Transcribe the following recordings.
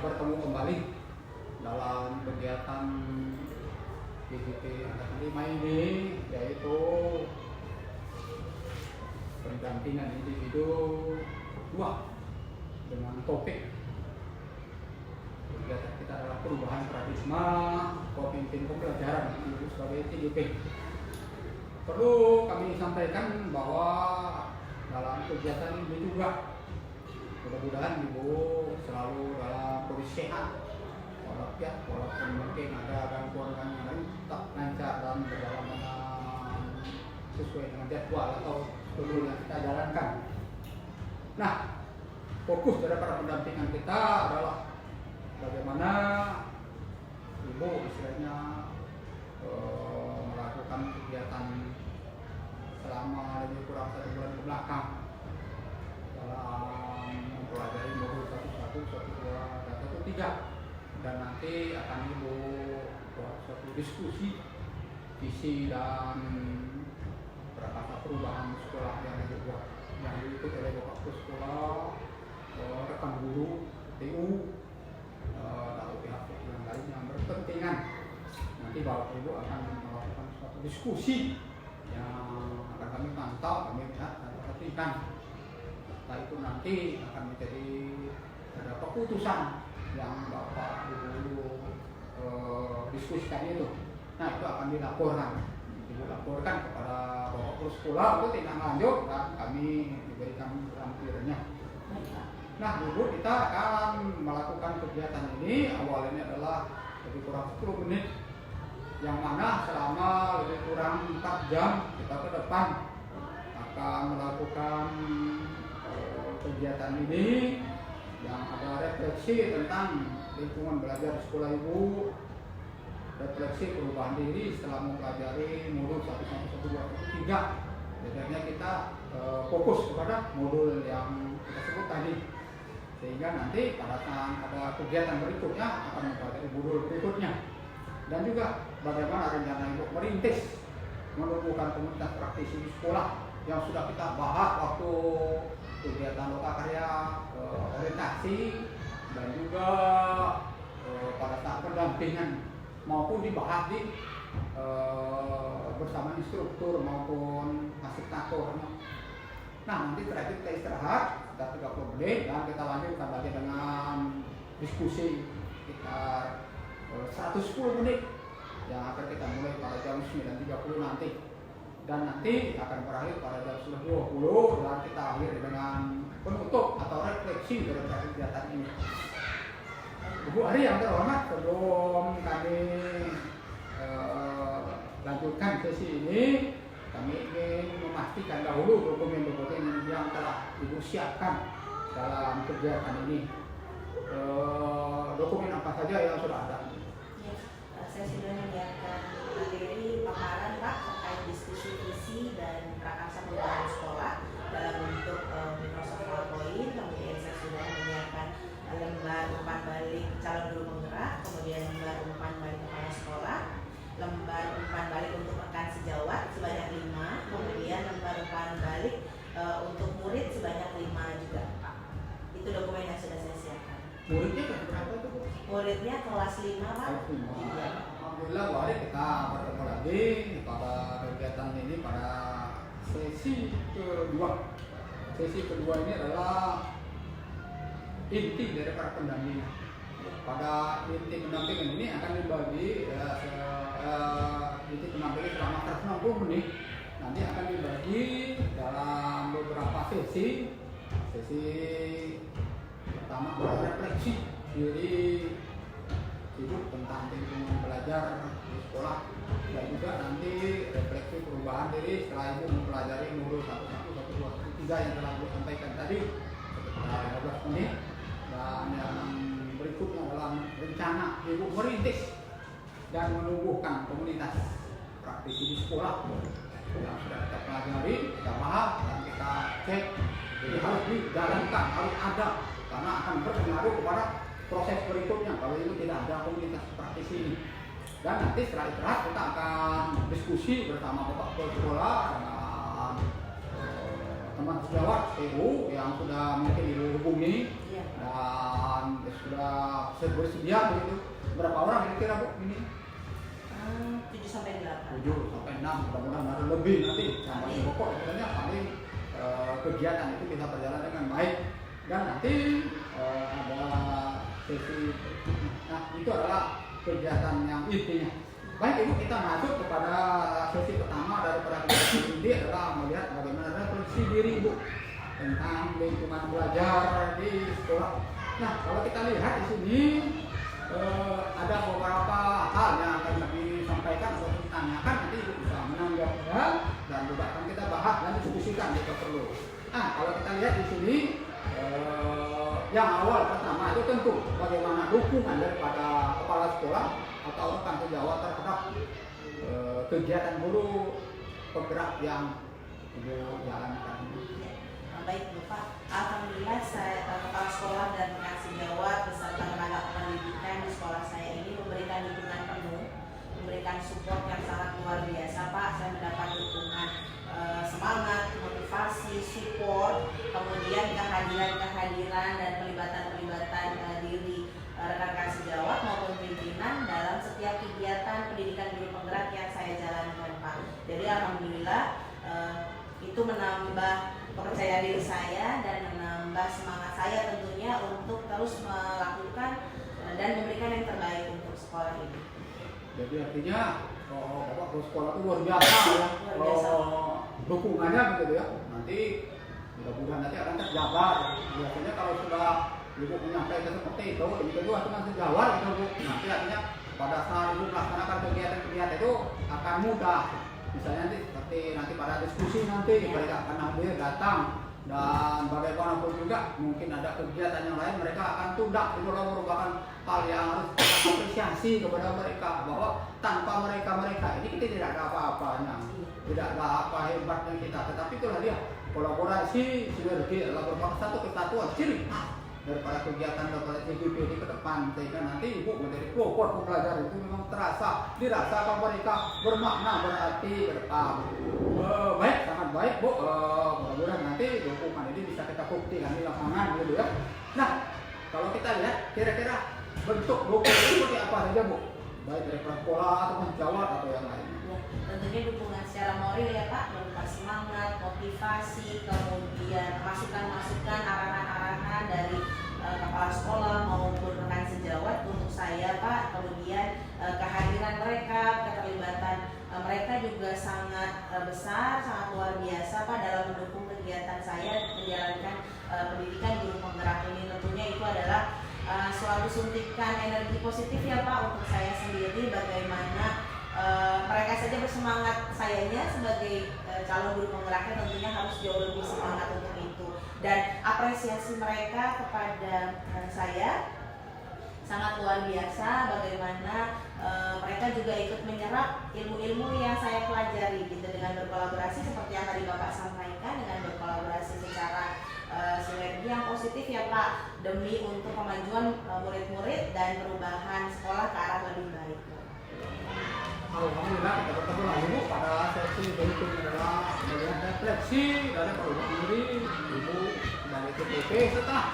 bertemu kembali dalam kegiatan PJT Angkatan 5 ini, yaitu pendampingan individu 2 dengan topik kegiatan kita adalah perubahan paradigma pemimpin pembelajaran Ibu sebagai TGP. Perlu kami sampaikan bahwa dalam kegiatan ini juga mudah-mudahan Ibu selalu dalam kondisi sehat walafiat, walaupun mungkin ada gangguan-gangguan lain tetap lancar dan berjalan dengan sesuai dengan jadwal atau jadwal yang kita jalankan. Nah, fokus daripada pendampingan kita adalah bagaimana Ibu istilahnya melakukan kegiatan selama lebih kurang 1 bulan ke belakang dalam mempelajari modul 11, 12, dan 13, dan nanti akan Ibu buat suatu diskusi visi dan beberapa perubahan sekolah yang Ibu buat yang diikut oleh Bapak Kepala Sekolah, rekan guru, TU, lalu pihak yang lain yang berkepentingan. Nanti Bapak Ibu akan melakukan suatu diskusi yang akan kami pantau, kami lihat dan perhatikan. Setelah itu nanti akan menjadi ada keputusan yang Bapak Ibu diskusikan itu. Nah, itu akan dilaporkan. Ibu laporkan kepada Bapak Kepala Sekolah untuk tindak lanjut dan kami diberikan lampirannya. Nah, Ibu, kita akan melakukan kegiatan ini. Awalnya adalah lebih kurang 10 menit, yang mana selama lebih kurang 4 jam kita ke depan akan melakukan kegiatan ini yang ada refleksi tentang lingkungan belajar di sekolah Ibu, refleksi perubahan diri setelah mempelajari modul 1, 1, 2, 3. Biasanya kita fokus kepada modul yang kita sebut tadi, sehingga nanti pada saat ada kegiatan berikutnya akan mempelajari modul berikutnya. Dan juga bagaimana rencana Ibu merintis menumbuhkan komunitas praktisi di sekolah yang sudah kita bahas waktu kegiatan lokakarya orientasi, dan juga pada saat pendampingan maupun dibahas di bersama instruktur maupun fasilitator. Nah, nanti terakhir kita istirahat sekitar 30 menit dan kita lanjutkan lagi dengan diskusi sekitar 110 menit yang akan kita mulai pada jam 9.30 nanti, dan nanti akan berakhir pada jam 10.20 dan kita akhiri dengan penutup atau refleksi dari kegiatan ini. Ibu Ari yang terhormat, sebelum kami lanjutkan sesi ini, kami ingin memastikan dahulu dokumen-dokumen yang telah Ibu siapkan dalam kegiatan ini. Dokumen apa saja yang sudah ada? Ya, saya sudah menyiapkan materi paparan Pak terkait diskusi visi dan prakarsa perubahan sekolah dalam bentuk Microsoft PowerPoint. Kemudian saya sudah menyiapkan lembar umpan balik calon guru penggerak, kemudian lembar umpan balik kepala sekolah, lembar umpan balik untuk rekan sejawat sebanyak 5, kemudian lembar umpan balik untuk murid sebanyak 5 juga Pak. Itu dokumen yang sudah saya siapkan. Muridnya berapa itu, Bu? Muridnya kelas 5 Pak. Iya. Alhamdulillah, mari kita bertemu lagi pada kegiatan ini pada sesi kedua. Sesi kedua ini adalah inti dari para pendampingan. Pada inti pendampingan ini akan dibagi inti pendampingan selama 160 menit. Nanti akan dibagi dalam beberapa sesi. Sesi pertama adalah refleksi diri Ibu tentang lingkungan belajar di sekolah, dan juga nanti refleksi perubahan diri setelah Ibu mempelajari modul 1, 1, 2, 3 yang telah Ibu sampaikan tadi sekitar 15 menit. Dan yang berikutnya adalah rencana Ibu merintis dan menumbuhkan komunitas praktisi di sekolah yang sudah kita pelajari, kita bahas dan kita cek. Jadi harus dijalankan, harus ada, karena akan berpengaruh kepada proses berikutnya kalau itu tidak ada komunitas praktisi ini. Dan nanti setelah istirahat kita akan diskusi bersama Bapak Kepala Sekolah dengan teman sejawat TU yang sudah mungkin dihubungi dan sudah bersedia begitu. Berapa orang kira-kira Bu ini? 7 sampai 8. 7 sampai 6, mudah-mudahan ada lebih nanti. Yang paling pokok sebenarnya paling kegiatan itu bisa berjalan dengan baik. Dan nanti ada sesi. Nah, itu adalah kegiatan yang intinya. Baik Ibu, kita masuk kepada sesi pertama daripada kegiatan ini adalah melihat bagaimana refleksi diri Ibu tentang lingkungan belajar di sekolah. Nah, kalau kita lihat di sini ada beberapa hal yang akan kami sampaikan atau ditanyakan, nanti Ibu bisa menanggapnya dan juga akan kita bahas dan diskusikan jika perlu. Nah, kalau kita lihat di sini yang awal pertama itu tentu bagaimana dukungan daripada kepala sekolah atau rekan sejawat terhadap kegiatan guru penggerak yang Ibu jalankan. Baik Bapak, alhamdulillah saya kepala sekolah dan rekan sejawat beserta tenaga pendidikan di sekolah saya ini memberikan dukungan penuh, memberikan support yang sangat luar biasa Pak. Saya mendapat dukungan semangat, motivasi, support, kemudian kehadiran dan pelibatan diri rekan-rekan sejawat maupun pimpinan dalam setiap kegiatan pendidikan guru penggerak yang saya jalankan Pak. Jadi alhamdulillah itu menambah kepercayaan diri saya dan menambah semangat saya tentunya untuk terus melakukan dan memberikan yang terbaik untuk sekolah ini. Jadi artinya Bapak ke sekolah itu luar biasa ya. Dukungannya begitu ya. Nanti mudah-mudahan nanti akan terjabar. Biasanya kalau sudah Ibu menyampaikan seperti itu, ini kedua cuma sejawat itu Bu. Nanti artinya pada saat Ibu melaksanakan kegiatan-kegiatan itu akan mudah. Misalnya nanti pada diskusi nanti mereka akan hadir datang, dan bagaimanapun juga mungkin ada kegiatan yang lain mereka akan tunda. Itu merupakan hal yang harus kita apresiasi kepada mereka, bahwa tanpa mereka ini kita tidak ada apa-apanya, tidak ada apa hebatnya kita, tetapi itulah dia kolaborasi, sinergi adalah merupakan satu kesatuan ciri daripada kegiatan daripada CGP ini ke depan, sehingga nanti Ibu menjadi pelopor pembelajaran itu memang dirasakan mereka bermakna berarti ke depan. Baik, sangat baik Bu. Mudah-mudahan nanti dukungan ini bisa kita buktikan di lapangan gitu ya. Nah, kalau kita lihat kira-kira bentuk dukungan itu seperti apa saja Bu? Baik dari sekolah atau sejawat atau yang lainnya. Ya, tentunya dukungan secara moral ya Pak, berupa semangat, motivasi, kemudian masukan-masukan, arahan-arahan dari kepala sekolah maupun rekan sejawat untuk saya Pak. Kemudian kehadiran mereka, keterlibatan mereka juga sangat besar, sangat luar biasa Pak dalam mendukung kegiatan saya menjalankan pendidikan guru penggerak ini. Tentunya itu adalah suatu suntikan energi positif ya Pak untuk saya sendiri, bagaimana mereka saja bersemangat, sayanya sebagai calon guru penggeraknya tentunya harus jauh lebih semangat untuk itu. Dan apresiasi mereka kepada saya sangat luar biasa, bagaimana mereka juga ikut menyerap ilmu-ilmu yang saya pelajari gitu, dengan berkolaborasi seperti yang tadi Bapak sampaikan, dengan berkolaborasi secara sinergi yang positif ya Pak, demi untuk kemajuan murid-murid dan perubahan sekolah ke arah lebih baik. Alhamdulillah kita bertemu lagi Bu pada sesi berikutnya adalah melihat refleksi dari perubahan diri Ibu dari TPP setelah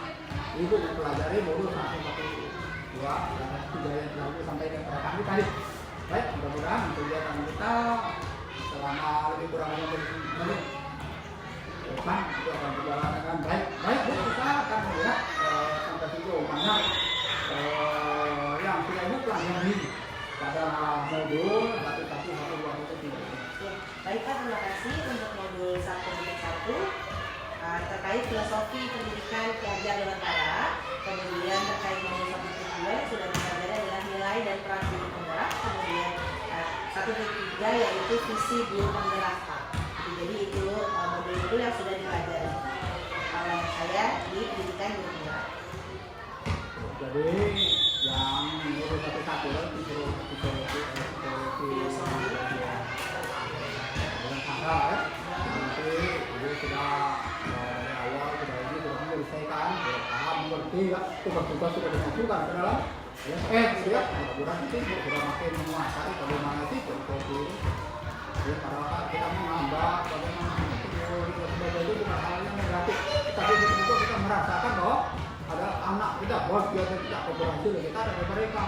Ibu mempelajari modul 1, 2, dan 3 yang telah Ibu sampaikan kepada kami tadi. Baik, mudah-mudahan kegiatan kita selama lebih kurang 15 menit depan itu akan berjalan dengan baik. Baik Bu, kita akan melihat sampai sejauh mana yang sudah Ibu pelajari pada modul 1, 1, 1, 2, 1, 3. Baik Pak, terima kasih untuk modul 1.1 terkait filosofi pendidikan Ki Haji Abdul Utara. Kemudian terkait modul 1.2 yang sudah dipelajari adalah nilai dan peran guru penggerak. Kemudian 1.3 yaitu visi guru penggerak Pak. Jadi itu modul-modul yang sudah dipelajari oleh saya di pendidikan guru penggerak. Jadi yang modul 1.1 itu nanti Ibu sudah dari awal sudah menyelesaikan, sudah paham, mengerti ya, tugas-tugas sudah dimasukkan ke dalam gitu ya. Mudah-mudahan nanti sudah makin menguasai bagaimana sih untuk itu. Ya, pada kita menambah bagaimana itu bukan hal yang negatif, tapi betul-betul kita merasakan bahwa ada anak kita, bos biasa kita berhasil, kita ada mereka.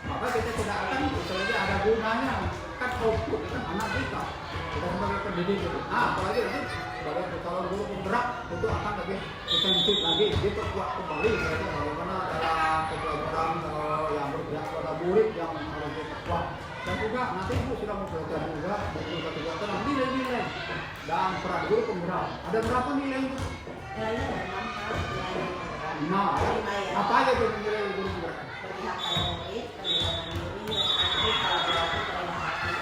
Maka kita tidak akan misalnya ada gunanya kan output itu kan anak kita sebagai pendidik itu. Nah, apalagi nanti sebagai calon guru penggerak itu akan lebih intensif lagi, diperkuat kembali yaitu bagaimana dalam pembelajaran yang berpihak pada murid yang harus diperkuat. Dan juga nanti ibu sudah mempelajari juga betul-betul tentang nilai-nilai dan peran guru penggerak. Ada berapa nilai itu? Nilainya ada 6 Pak, nilai penggerak. Nah, ya. apa aja tuh nilai guru penggerak? Berpihak pada murid, pendidikan diri, aktif, kolaboratif, terendah hati.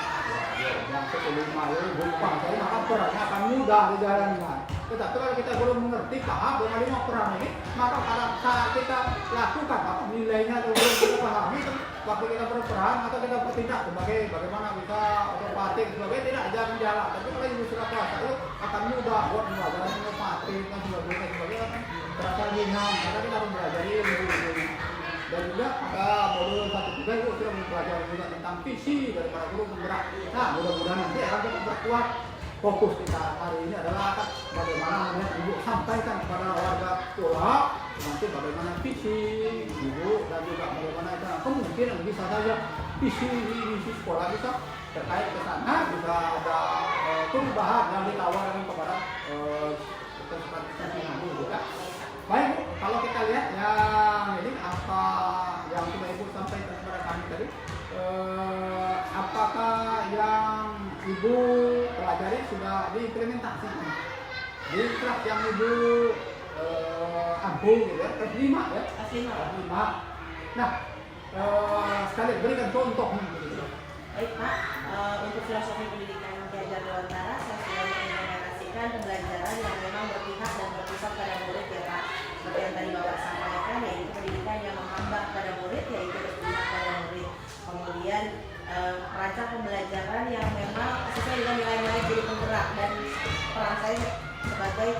Yang kelima ya, lupa saya maka perannya akan mudah dijalankan. Tetapi kalau kita belum mengerti paham dengan 5 peran ini, maka pada saat kita lakukan apa nilainya atau belum kita pahami, waktu kita berperan atau kita bertindak sebagai bagaimana bisa otomatis sebagai tidak jalan jalan. Tapi kalau ibu sudah kuasa itu akan mudah buat pembelajaran inovatif dan sebagainya akan terasa ringan karena kita harus belajar ilmu. Dan juga modul 1 juga itu sudah mempelajari juga tentang visi dari para guru penggerak. Nah, mudah-mudahan nanti akan memperkuat fokus kita hari ini adalah bagaimana melihat ibu sampaikan kepada warga tua nanti bagaimana visi ibu dan juga bagaimana kemungkinan bisa saja visi sekolah bisa terkait ke sana bisa ada perubahan yang ditawarkan kepada nanti juga. Baik Bu, kalau kita lihat yang ini apa yang sudah Ibu sampaikan kepada kami tadi, apakah yang Ibu pelajari sudah diimplementasikan di kelas yang Ibu ambil gitu ya, kelas 5 ya? Kelas 5. Nah, sekali berikan contohnya gitu. Baik Pak, untuk filosofi pendidikan yang diajar Dewantara, saya sudah mengimplementasikan pembelajaran yang memang berpihak dan berpusat pada murid ya Pak. Seperti yang tadi Bapak sampaikan, yaitu pendidikan yang menghambat pada murid, yaitu berpihak pada murid. Kemudian rancang pembelajaran yang memang sesuai dengan nilai-nilai guru penggerak dan peran saya sebagai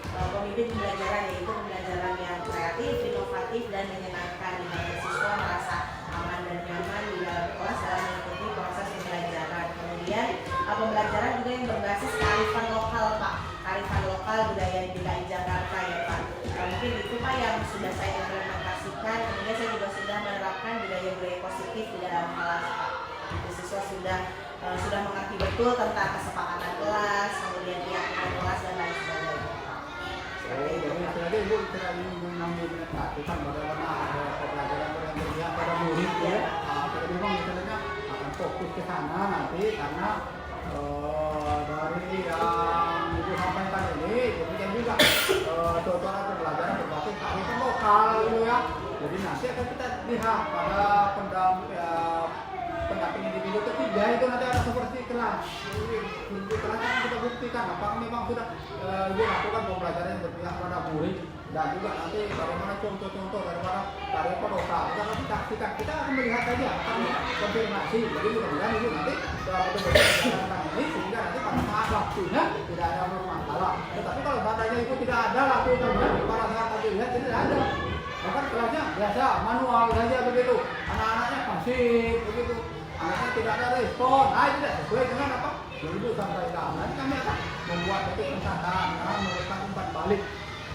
pemimpin pembelajaran, yaitu pembelajaran yang kreatif, inovatif, dan menyenangkan di mana siswa merasa aman dan nyaman di dalam kelas dalam mengikuti proses pembelajaran. Kemudian pembelajaran juga yang berbasis kearifan lokal Pak, kearifan lokal budaya di DKI Jakarta ya Pak. Mungkin itu Pak yang sudah saya implementasikan. Kemudian saya juga sudah menerapkan budaya-budaya positif di dalam kelas Pak. Siswa sudah mengerti betul tentang kesepakatan kelas, kemudian keyakinan kelas dan lain sebagainya. Jadi Ibu tidak ingin mengimplementasikan bagaimana ada pembelajaran yang berpihak pada murid ya. Jadi memang misalnya akan fokus ke sana nanti karena dari yang Ibu sampaikan ini, demikian juga tutorial pembelajaran berbasis kearifan lokal gitu ya. Jadi nanti akan kita lihat pada pendamping individu ketiga itu nanti ada seperti kelas. Di kelas akan kita buktikan apakah memang sudah dilakukan pembelajaran yang berpihak pada murid dan juga nanti bagaimana contoh-contoh daripada dari pedosa kita akan saksikan, kita akan melihat saja akan konfirmasi. Jadi mudah-mudahan itu nanti betul-betul menjalankan ini sehingga nanti pada saat waktunya tidak ada masalah. Tetapi kalau datanya itu tidak ada lakukan pada saat nanti lihat tidak ada. Bahkan kelasnya biasa manual saja begitu, anak-anaknya pasif begitu, anaknya tidak ada respon, tidak sesuai dengan apa yang Ibu sampaikan. Nanti kami akan membuat itu pencatatan, memberikan umpan balik.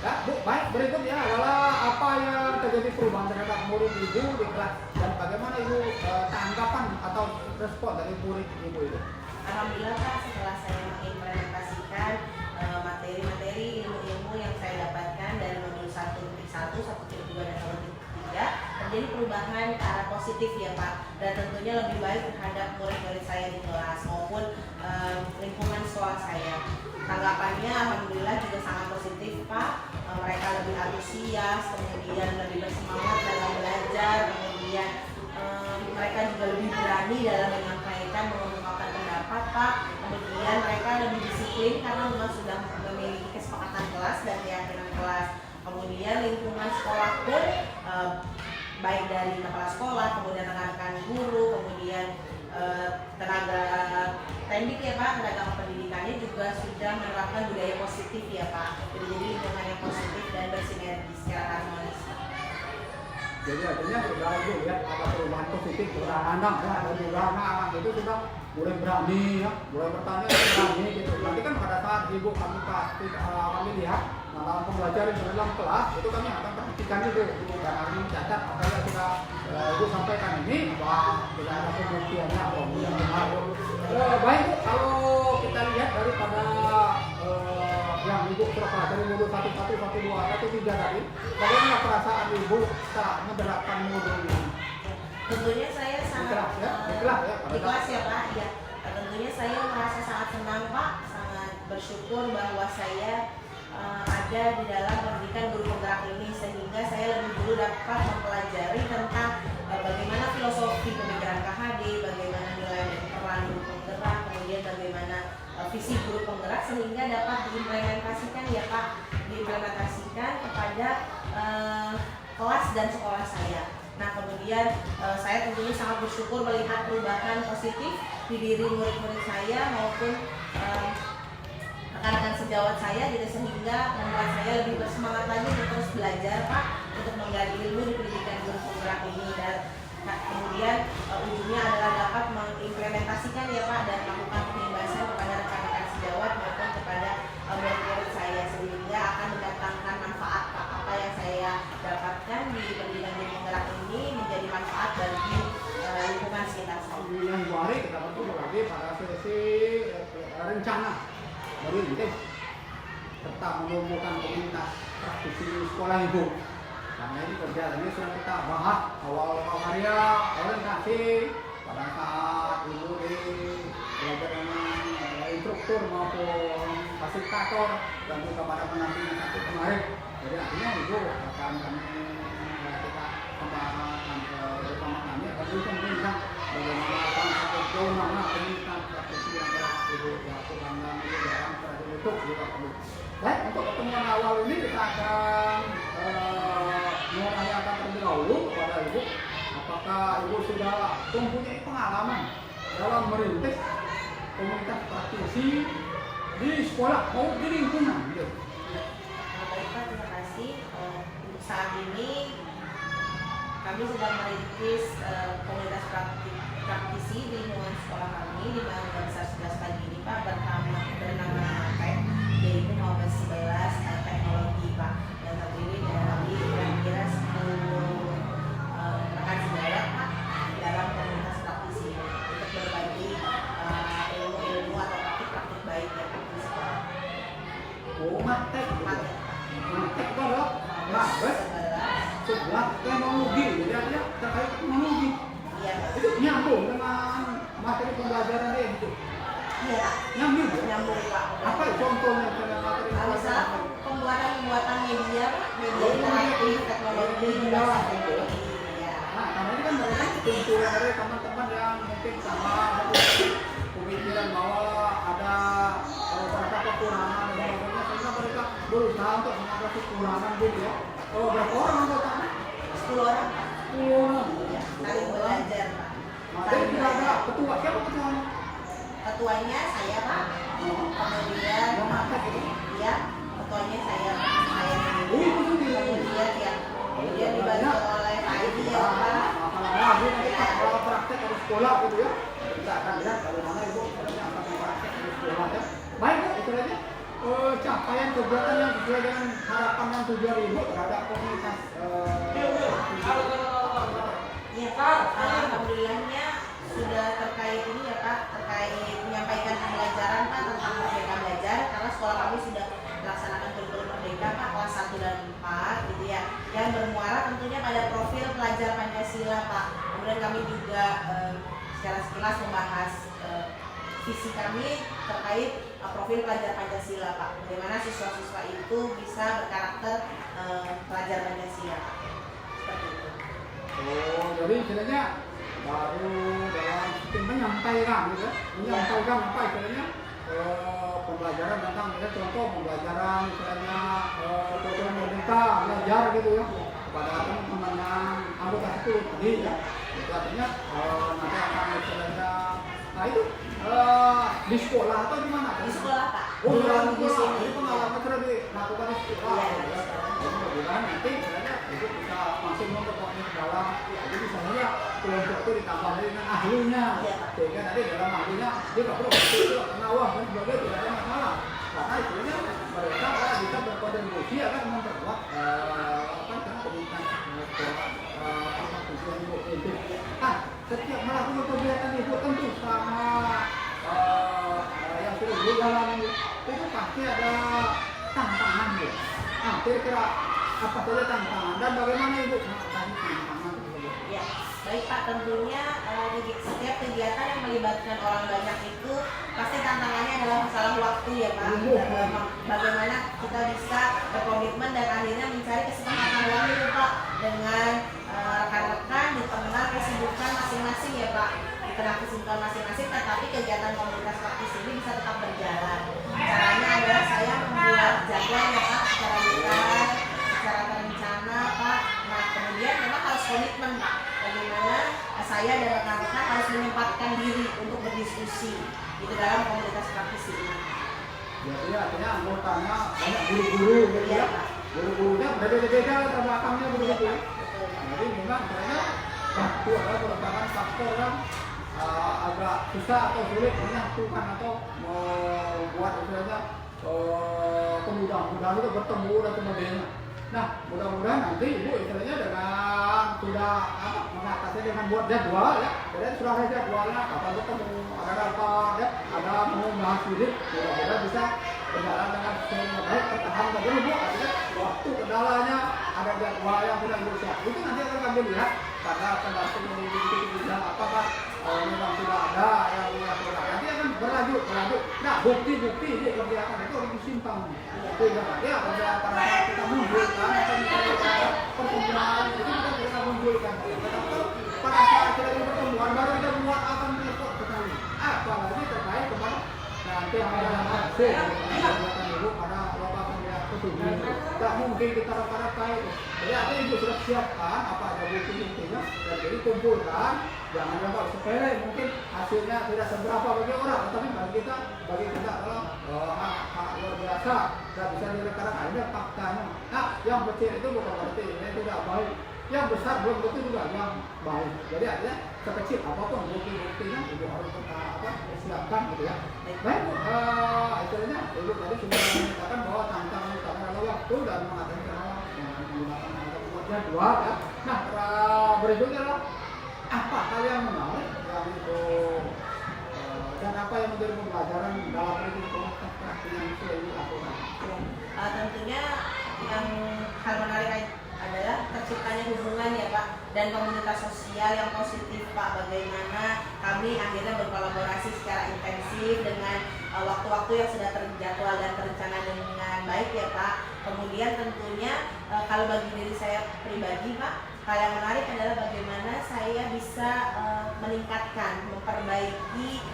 Ya, Bu, baik berikutnya adalah apa yang terjadi perubahan terhadap murid Ibu di kelas dan bagaimana Ibu tanggapan atau respon dari murid Ibu itu? Alhamdulillah Pak, setelah saya mengimplementasikan materi-materi ilmu-ilmu yang saya dapatkan dari modul 1.1, 1.2, dan 1.3 terjadi perubahan ke arah positif ya Pak, dan tentunya lebih baik terhadap murid-murid saya di kelas maupun lingkungan sekolah saya. Tanggapannya alhamdulillah juga sangat positif Pak. Mereka lebih antusias, kemudian lebih bersemangat dalam belajar, kemudian mereka juga lebih berani dalam menyampaikan, mengungkapkan pendapat Pak. Kemudian mereka lebih disiplin karena memang sudah memiliki kesepakatan kelas dan keyakinan kelas. Kemudian lingkungan sekolah pun baik dari kepala sekolah, kemudian rekan-rekan guru, kemudian tenaga pendidik ya Pak, tenaga pendidikannya juga sudah menerapkan budaya positif ya Pak. Jadi lingkungan yang positif dan bersinergi secara harmonis. Jadi artinya sudah Ibu lihat ada perubahan positif pada anak ya, dan juga anak-anak itu sudah mulai berani ya, mulai bertanya berani gitu. Nanti kan pada saat Ibu kami lihat dalam pembelajaran dalam kelas itu kami akan perhatikan itu dan kami mencatat apa yang sudah ibu sampaikan ini bahwa tidak ada pembuktiannya atau yang benar. Baik Bu, kalau kita lihat daripada yang ibu sudah pelajari modul 1, 1, 1, 2, 1, 3 tadi, bagaimana perasaan ibu saat menerapkan modul ini? Tentunya saya sangat ikhlas ya, ikhlas ya Pak. Ya, tentunya saya merasa sangat senang Pak, sangat bersyukur bahwa saya ada di dalam pendidikan guru penggerak ini, sehingga saya lebih dulu dapat mempelajari tentang bagaimana filosofi pemikiran KHD, bagaimana nilai dan peran guru penggerak, kemudian bagaimana visi guru penggerak, sehingga dapat diimplementasikan ya Pak, diimplementasikan kepada kelas dan sekolah saya. Nah kemudian saya tentunya sangat bersyukur melihat perubahan positif di diri murid-murid saya maupun rekan-rekan sejawat saya, gitu, sehingga membuat saya lebih bersemangat lagi untuk terus belajar Pak, untuk menggali ilmu di pendidikan guru penggerak ini, dan kemudian ujungnya adalah dapat mengimplementasikan ya Pak dan melakukan penimbasan kepada rekan-rekan sejawat maupun kepada murid-murid saya, sehingga akan mendatangkan manfaat Pak. Apa yang saya dapatkan di pendidikan guru penggerak ini menjadi manfaat bagi lingkungan sekitar saya. Yang hari kita bertemu lagi pada sesi rencana merintis serta menumbuhkan komunitas praktisi sekolah ibu. Karena ini kerjanya sudah kita bahas awal karya orientasi pada saat ibu di belajar dengan instruktur maupun fasilitator dan juga pada pendampingan satu kemarin. Jadi artinya ibu akan kami kita pembahasan bersama kami akan bisa tentang bagaimana bagaimana komunitas praktisi yang telah ibu lakukan dan ibu dalam untuk juga perlu. Baik, untuk pertemuan awal ini kita akan menanyakan terlebih dahulu kepada ibu, apakah ibu sudah mempunyai pengalaman dalam merintis komunitas praktisi di sekolah maupun di lingkungan? Gitu. Baik Pak, terima kasih. Untuk saat ini kami sedang merintis komunitas praktisi di lingkungan sekolah kami di mana jam 11 pagi ini Pak, bernama TEK, yaitu 1511 teknologi Pak, dan terdiri dari kira-kira 10 rekan sejawat Pak dalam komunitas praktisi ini untuk berbagi ilmu-ilmu atau praktik-praktik baik ya Pak di sekolah. Oh, matek itu adalah sebuah teknologi, jadi artinya terkait teknologi. Iya Pak. Itu nyambung dengan materi pembelajaran dia gitu. Iya Pak. Nyambung ya? Nyambung Pak. Apa contohnya dengan materi Misal pembuatan media interaktif, teknologi, inovasi teknologi. Ya. Nah, karena ini kan mereka tuntutan dari teman-teman yang mungkin sama pemikiran bahwa ada mereka kekurangan dan sebagainya, sehingga mereka berusaha untuk mengatasi kekurangan gitu ya. Oh, berapa orang anggotanya? 10 orang. 10 orang. Ya, saling belajar Pak. Jadi tidak ada ketua, siapa ketuanya? Ketuanya saya Pak. Kemudian Yang matek itu? ya, ketuanya saya sendiri. Oh, itu sendiri. Kemudian ya, kemudian dibantu oleh Pak Edi ya Pak. Lagi nanti kalau praktek di sekolah gitu ya, kita akan lihat bagaimana ibu akan praktek di sekolah ya. Baik Bu, istilahnya capaian kegiatan yang sesuai dengan harapan dan tujuan ibu terhadap komunitas. Ya Pak, alhamdulillahnya sudah terkait ini ya Pak, terkait menyampaikan pembelajaran Pak tentang merdeka belajar, karena sekolah kami sudah melaksanakan kurikulum merdeka Pak kelas 1 dan 4 gitu ya, yang bermuara tentunya pada profil pelajar Pancasila Pak. Kemudian kami juga secara sekilas membahas visi kami terkait profil pelajar Pancasila Pak, bagaimana siswa-siswa itu bisa berkarakter pelajar Pancasila Pak. Seperti itu. Oh, jadi istilahnya baru dalam sistem menyampaikan gitu ya, menyampaikan apa istilahnya pembelajaran tentang misalnya contoh pembelajaran istilahnya kurikulum merdeka belajar gitu ya kepada teman-teman yang anggota itu tadi ya, itu artinya nanti akan istilahnya nah itu di sekolah atau di mana? Di sekolah Pak. Oh, di di sekolah. sini. Jadi pengalaman sudah dilakukan di sekolah. Iya. Ya. Jadi mudah-mudahan nanti istilahnya itu bisa masuk untuk ke dalam. Jadi misalnya kelompok itu ditambah dengan ahlinya. Iya, Pak. Sehingga nanti dalam ahlinya dia nggak perlu itu penawah dan sebagainya tidak ada masalah. karena istilahnya mereka bisa berkontribusi akan memperkuat komunitas tujuan ibu itu. Nah, setiap melakukan kegiatan ibu tentu sama yang sudah dijalani itu pasti ada tantangan ya. Nah, kira-kira apa saja tantangan dan bagaimana ibu mengatasi tantangan tersebut? Ya, baik Pak, tentunya setiap kegiatan yang melibatkan orang banyak itu pasti tantangannya adalah masalah waktu ya Pak. Dan bagaimana kita bisa berkomitmen dan akhirnya mencari kesepakatan waktu Pak dengan rekan-rekan di tengah kesibukan masing-masing ya Pak. Di tengah kesibukan masing-masing, tetapi kegiatan komunitas praktis ini bisa tetap berjalan. Caranya adalah saya membuat jadwal ya Pak secara detail, secara terencana Pak. Nah kemudian memang harus komitmen Pak. Bagaimana saya dan rekan-rekan harus menyempatkan diri untuk berdiskusi gitu dalam komunitas praktis ini. Jadi artinya anggotanya banyak guru-guru gitu ya. Guru-gurunya berbeda-beda latar belakangnya begitu ya. Jadi memang sebenarnya waktu adalah merupakan faktor yang agak susah atau sulit menyatukan atau membuat istilahnya kemudahan untuk bertemu dan sebagainya. Nah, mudah-mudahan nanti ibu istilahnya dengan sudah mengatasi dengan buat jadwal ya, jadi sudah ada jadwalnya kapan ketemu, ada rapat ya, ada mau bahas diri, mudah-mudahan bisa berjalan dengan baik, tertahan bagaimana bu, artinya waktu kendalanya ada jadwal yang sudah ibu siap. Itu nanti akan kami lihat pada pendamping yang itu apakah memang sudah ada yang nanti akan berlanjut. Nah, bukti-bukti ini kegiatan itu harus disimpan. Itu ya pada saat kita munculkan atau misalnya pertemuan itu kita bisa munculkan. Pada saat kita pertemuan baru kita buat akan repot sekali. Apalagi terkait kepada nanti ada hasil kegiatan ibu pada lokasi yang ketujuh. Tak mungkin kita rata-rata itu. Jadi apa yang ibu sudah siapkan apa ada bukti-buktinya dan jadi kumpulkan. Jangan lupa sepele, mungkin hasilnya tidak seberapa bagi orang, tapi bagi kita adalah luar biasa, tidak bisa direkam. Ada faktanya. Nah, yang kecil itu bukan berarti ini tidak baik. Yang besar belum tentu juga yang baik. Jadi artinya sekecil apapun bukti-buktinya ibu harus siapkan gitu ya. Baik, istilahnya ibu tadi sudah mengatakan bahwa tantangan utama adalah waktu dan mengatasi dengan menggunakan jadwal ya. Nah, berikutnya adalah apa hal yang menarik yang itu dan apa yang menjadi pembelajaran dalam komunitas praktis yang sudah dilakukan? Tentunya yang hal menarik adalah terciptanya hubungan ya Pak dan komunitas sosial yang positif Pak. Bagaimana kami akhirnya berkolaborasi secara intensif dengan waktu-waktu yang sudah terjadwal dan terencana dengan baik ya Pak. Kemudian tentunya kalau bagi diri saya pribadi Pak, hal yang menarik adalah bagaimana saya bisa meningkatkan, memperbaiki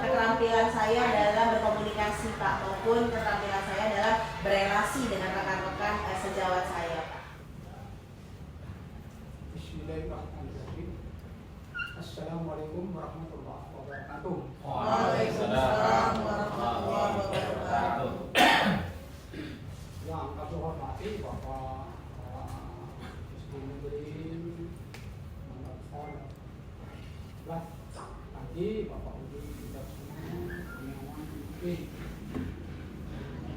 keterampilan saya dalam berkomunikasi Pak, maupun keterampilan saya dalam berelasi dengan rekan-rekan sejawat saya Pak. Bismillahirrahmanirrahim. Assalamualaikum warahmatullahi wabarakatuh. Waalaikumsalam warahmatullahi wabarakatuh. Yang kami hormati Bapak Muslimin tadi Bapak Udi tidak semua penyawan mungkin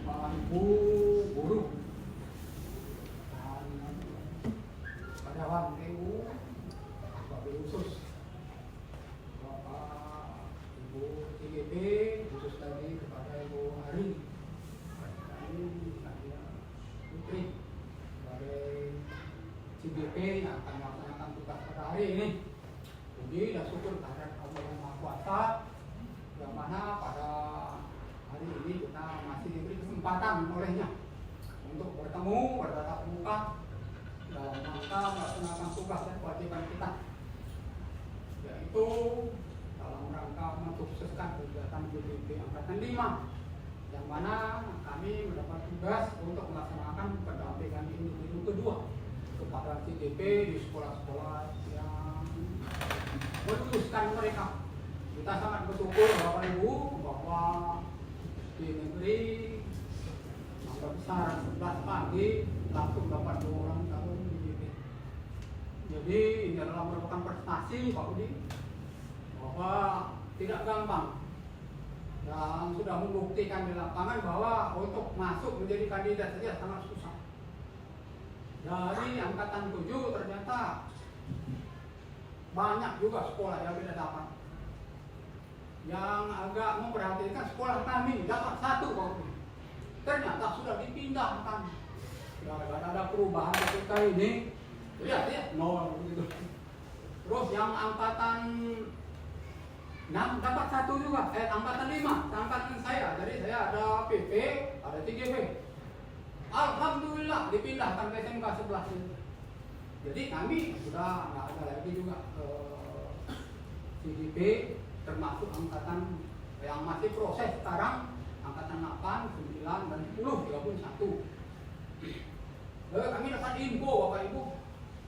Bapak Ibu guru dan karyawan Ibu Bapak khusus Bapak Ibu TGP khusus lagi kepada Ibu Hari Putri sebagai CBP yang akan melaksanakan tugas pada hari ini. Puji dan syukur kehadirat Allah yang Maha Kuasa yang mana pada hari ini kita masih diberi kesempatan olehnya untuk bertemu bertatap muka dalam rangka melaksanakan tugas dan kewajiban kita, yaitu dalam rangka mensukseskan kegiatan JBP Angkatan 5 yang mana kami mendapat tugas untuk melaksanakan pendampingan individu kedua kepada CDP di sekolah-sekolah yang meluluskan mereka. Kita sangat bersyukur Bapak Ibu bahwa di negeri Mangga Besar 11 pagi langsung dapat 2 orang calon CDP. Jadi ini adalah merupakan prestasi Pak Udi bahwa tidak gampang yang sudah membuktikan di lapangan bahwa untuk masuk menjadi kandidat saja sangat susah. Dari angkatan 7 ternyata banyak juga sekolah yang tidak dapat. Yang agak memperhatikan sekolah kami dapat 1 waktu. Ternyata sudah dipindahkan. Gara-gara ada perubahan ketika ini, lihat ya, 0 begitu. Terus yang angkatan 6 dapat 1 juga, angkatan 5, angkatan saya. Jadi saya ada PP, ada 3P. Alhamdulillah dipindahkan ke SMK sebelah sini. Jadi kami sudah nggak ada lagi juga CDP, termasuk angkatan yang masih proses sekarang, angkatan 8, 9, dan 10 gabung 1. Kami dapat info Bapak Ibu,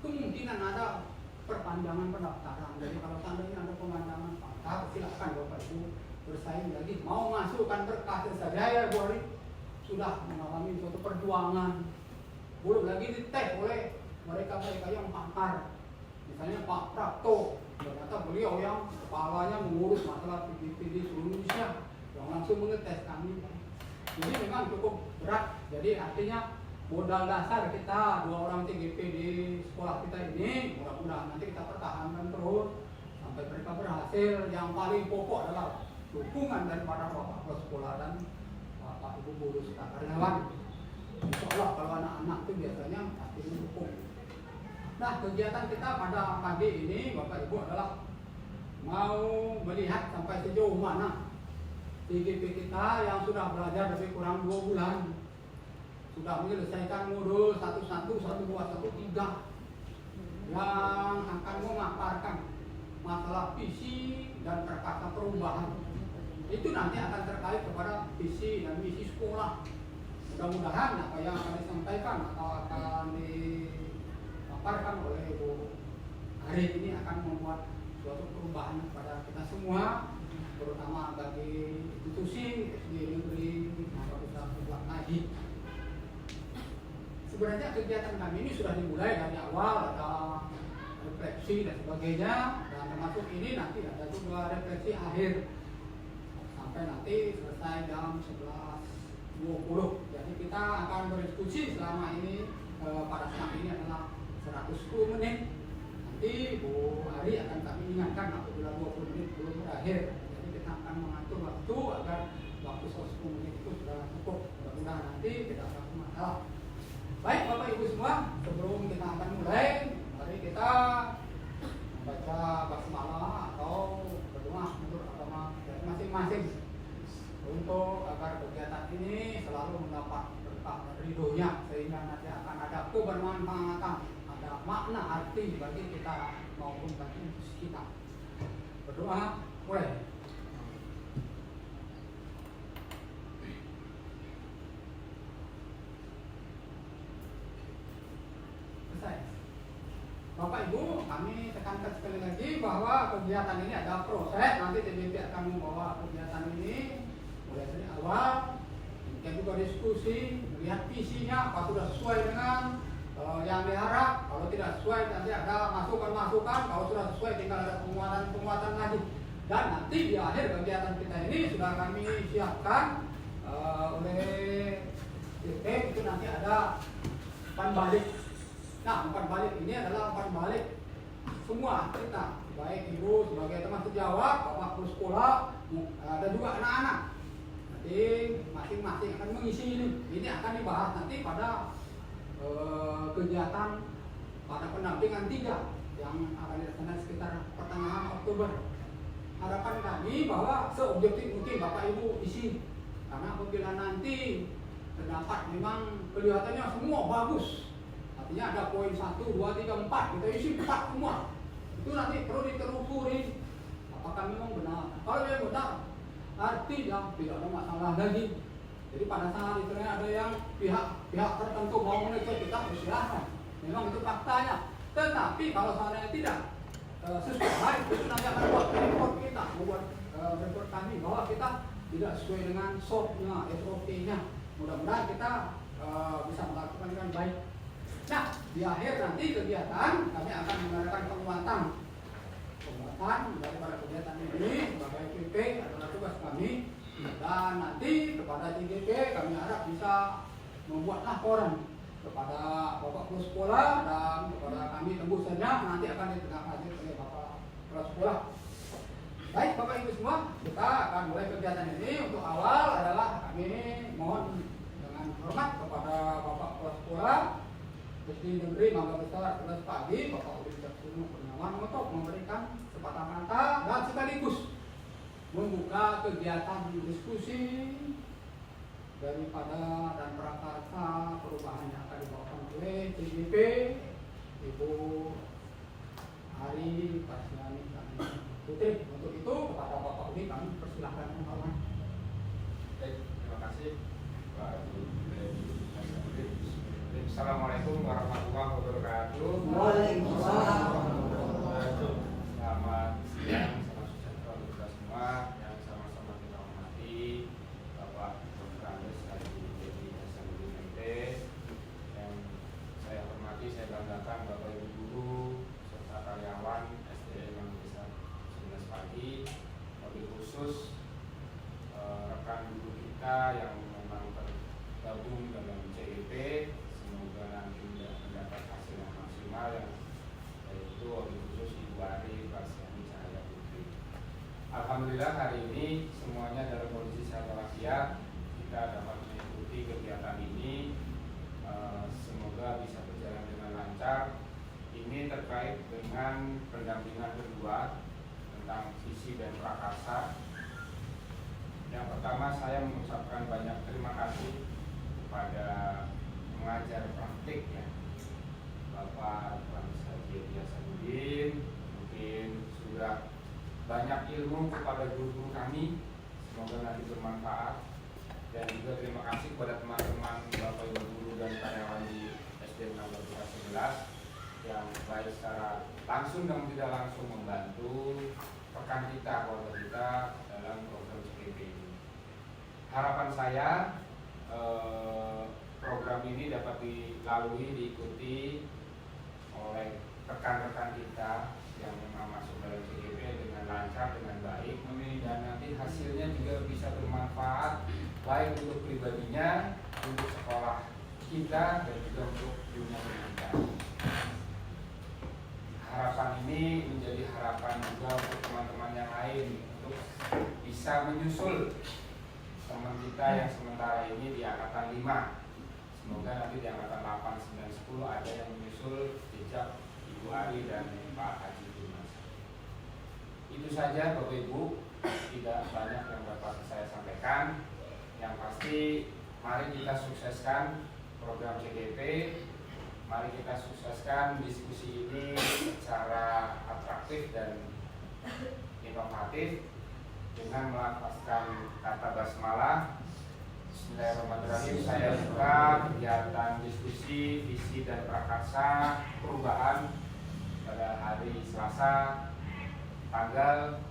kemungkinan ada perpanjangan pendaftaran. Jadi kalau seandainya ada perpanjangan pendaftaran, silakan Bapak Ibu bersaing lagi. Mau masukkan berkas saja ya Bu Ari, sudah mengalami suatu perjuangan. Belum lagi dites oleh mereka-mereka yang pakar. Misalnya Pak Prapto, ternyata beliau yang kepalanya mengurus masalah PDP di seluruh Indonesia, yang langsung mengetes kami. Jadi memang cukup berat. Jadi artinya modal dasar kita 2 orang TGP di sekolah kita ini, mudah-mudahan nanti kita pertahankan terus sampai mereka berhasil. Yang paling pokok adalah dukungan daripada Bapak Kepala Sekolah dan Bapak Ibu guru serta karyawan. Insya Allah kalau anak-anak itu biasanya pasti mendukung. Nah, kegiatan kita pada pagi ini Bapak Ibu adalah mau melihat sampai sejauh mana TGP kita yang sudah belajar lebih kurang 2 bulan sudah menyelesaikan modul 1.1, 1.2, 1.3 yang akan memaparkan masalah visi dan perkara perubahan. Itu nanti akan terkait kepada visi dan misi sekolah. Mudah-mudahan apa yang akan disampaikan atau akan dipaparkan oleh Ibu Ari ini akan membuat suatu perubahan kepada kita semua, terutama bagi institusi SD negeri atau bisa buat ngaji. Sebenarnya kegiatan kami ini sudah dimulai dari awal, ada refleksi dan sebagainya, dan termasuk ini nanti ada juga refleksi akhir sampai nanti selesai jam 11.20. Jadi kita akan berdiskusi selama ini pada saat ini adalah 110 menit. Nanti Bu Ari akan kami ingatkan apabila 20 menit belum berakhir. Jadi kita akan mengatur waktu agar waktu 110 menit itu sudah cukup. Mudah-mudahan nanti tidak ada masalah. Baik Bapak Ibu semua, sebelum kita akan mulai, mari kita membaca basmalah atau berdoa menurut agama masing-masing untuk agar kegiatan ini selalu mendapat berkah ridhonya, sehingga nanti akan ada kebermanfaatan, ada makna arti bagi kita maupun bagi kita. Berdoa, mulai. Bapak Ibu, kami tekankan sekali lagi bahwa kegiatan ini ada proses. Nanti TGP akan membawa kegiatan ini mulai dari awal, kemudian juga diskusi, melihat visinya apa sudah sesuai dengan yang diharap. Kalau tidak sesuai nanti ada masukan-masukan. Kalau sudah sesuai tinggal ada penguatan lagi. Dan nanti di akhir kegiatan kita ini sudah kami siapkan oleh TGP, itu nanti ada umpan balik. Nah, umpan balik ini adalah umpan balik semua kita, baik Ibu sebagai teman sejawat, Bapak Kepala Sekolah, ada juga anak-anak. Nanti masing-masing akan mengisi ini. Ini akan dibahas nanti pada kegiatan pada pendampingan 3 yang akan dilaksanakan sekitar pertengahan Oktober. Harapan kami bahwa seobjektif mungkin Bapak Ibu isi, karena apabila nanti terdapat memang kelihatannya semua bagus. Artinya ada poin 1, 2, 3, 4, kita isi 4 semua. Itu nanti perlu ditelusuri apakah memang benar. Kalau memang benar, artinya tidak ada masalah lagi. Jadi pada saat itu ada yang pihak tertentu mau mengecek kita, silahkan. Memang itu faktanya. Tetapi kalau seandainya tidak sesuai, itu nanti akan buat report kita, membuat report kami bahwa kita tidak sesuai dengan SOP-nya, SOP-nya. Mudah-mudahan kita bisa melakukan dengan baik. Nah, di akhir nanti kegiatan kami akan mengadakan penguatan daripada kegiatan ini sebagai PP adalah tugas kami Dan nanti kepada CGP kami harap bisa membuat laporan kepada Bapak Kepala Sekolah dan kepada kami tunggu saja nanti akan ditindaklanjuti oleh Bapak Kepala Sekolah. Baik Bapak Ibu semua, kita akan mulai kegiatan ini. Untuk awal adalah kami mohon dengan hormat kepada Bapak Kepala Sekolah SD Negeri Mangga Besar 11 Pagi, Bapak Uli Caksono Kurniawan, untuk memberikan sepatah-kata dan sekaligus membuka kegiatan diskusi daripada dan prakarsa perubahan yang akan dibawakan oleh CGP Ibu Ari Pasiani dan Putri. Untuk itu kepada Bapak Uli kami persilahkan menghormat. Baik, terima kasih Pak Ibu. Assalamualaikum warahmatullahi wabarakatuh. Waalaikumsalam. Selamat siang, salam sejahtera untuk kita semua yang sama-sama kita hormati Bapak Dr. Andes Haji Hasanuddin MT, yang saya hormati, saya banggakan Bapak Ibu guru serta karyawan SDN Mangga Besar 11 Pagi, wabil khusus rekan guru kita yang memang tergabung dalam CGP. Semoga nanti mendapat hasil yang maksimal, yang yaitu wabil khusus Ibu Ari Pasiani Cahaya Putri. Alhamdulillah hari ini semuanya dalam kondisi sehat walafiat, kita dapat mengikuti kegiatan ini. Semoga bisa berjalan dengan lancar. Ini terkait dengan pendampingan kedua tentang visi dan prakarsa. Yang pertama, saya mengucapkan banyak terima kasih kepada pengajar praktik ya, Bapak Haji Hasanuddin, mungkin sudah banyak ilmu kepada guru-guru kami, semoga nanti bermanfaat. Dan juga terima kasih kepada teman-teman Bapak Ibu guru dan karyawan di SD Mangga Besar 11 yang baik secara langsung dan tidak langsung membantu rekan kita, keluarga kita dalam program CGP ini. Harapan saya program ini dapat dilalui, diikuti oleh rekan-rekan kita yang memang masuk dalam CGP dengan lancar, dengan baik, dan nanti hasilnya juga bisa bermanfaat baik untuk pribadinya, untuk sekolah kita, dan juga untuk dunia pendidikan. Harapan ini menjadi harapan juga untuk teman-teman yang lain untuk bisa menyusul teman kita yang sementara ini di angkatan 5. Semoga nanti di angkatan 8, 9, 10 ada yang menyusul jejak Ibu Ari dan Pak Haji Dimas. Itu saja Bapak Ibu, tidak banyak yang dapat saya sampaikan. Yang pasti mari kita sukseskan program CGP, mari kita sukseskan diskusi ini secara atraktif dan inovatif dengan melafazkan kata basmalah. Bismillahirrahmanirrahim. Saya buka kegiatan diskusi visi dan prakarsa perubahan pada hari Selasa tanggal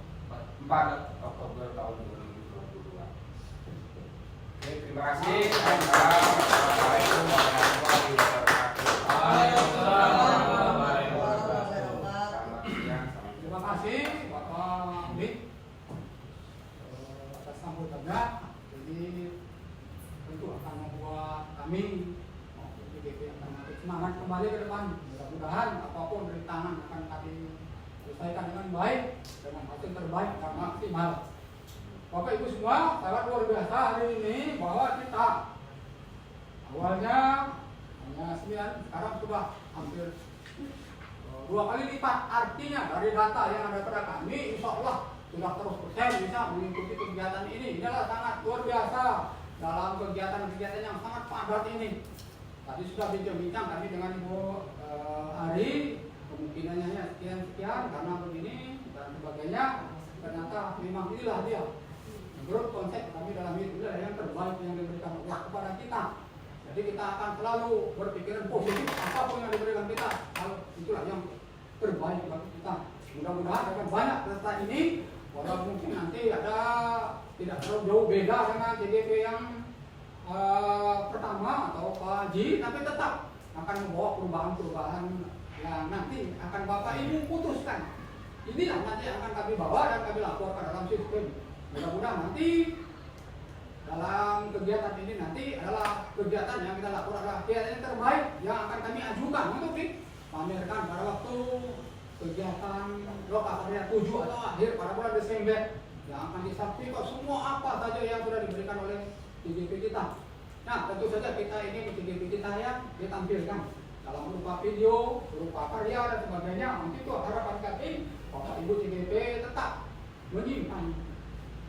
4 Oktober tahun 2022. Oke, terima kasih. Assalamualaikum warahmatullahi wabarakatuh. Selamat siang. Terima kasih Bapak Uli atas sambutannya. Jadi tentu akan membuat kami CGP akan makin semangat kembali ke depan. Mudah-mudahan apapun rintangan akan kami selesaikan dengan baik, dengan hasil terbaik dan maksimal. Bapak Ibu semua, sangat luar biasa hari ini bahwa kita awalnya hanya 9, sekarang sudah hampir 2 kali lipat. Artinya dari data yang ada pada kami, insya Allah sudah terus persen bisa mengikuti kegiatan ini. Inilah sangat luar biasa dalam kegiatan-kegiatan yang sangat padat ini. Tadi sudah bincang-bincang kami dengan Ibu Ari, kemungkinannya sekian karena begini dan sebagainya. Ternyata memang inilah dia. Menurut konsep kami dalam hidup adalah yang terbaik yang diberikan Allah kepada kita. Jadi kita akan selalu berpikiran positif apapun yang diberikan kita. Kalau itulah yang terbaik bagi kita. Mudah-mudahan akan banyak peserta ini. Walaupun mungkin nanti ada tidak terlalu jauh beda dengan CGP yang pertama atau Pak Haji, tapi tetap akan membawa perubahan-perubahan yang nanti akan Bapak Ibu putuskan. Inilah nanti akan kami bawa dan kami laporkan dalam sistem. Mudah-mudahan nanti dalam kegiatan ini nanti adalah kegiatan yang kita lakukan adalah kegiatan yang terbaik yang akan kami ajukan untuk dipamerkan pada waktu kegiatan lokal karya 7 atau akhir pada bulan Desember yang akan disaksikan semua apa saja yang sudah diberikan oleh TGP kita. Nah, tentu saja kita ini TGP kita yang ditampilkan dalam berupa video, berupa karya dan sebagainya. Nanti itu harapan kami Bapak Ibu TGP tetap menyimpan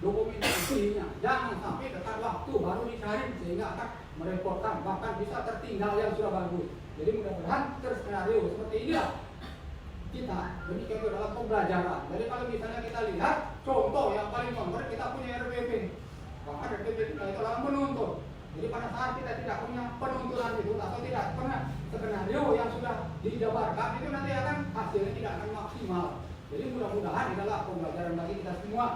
dokumentasinya, jangan sampai dekat waktu baru dicari sehingga akan merepotkan, bahkan bisa tertinggal yang sudah bagus. Jadi mudah-mudahan terskenario seperti inilah kita demikian itu dalam pembelajaran. Jadi kalau misalnya kita lihat contoh yang paling konkret, kita punya RPP, bahkan RPP kita itu adalah menuntut. Jadi pada saat kita tidak punya penuntutan itu atau tidak pernah skenario yang sudah dijabarkan, itu nanti akan hasilnya tidak akan maksimal. Jadi mudah-mudahan adalah pembelajaran bagi kita semua.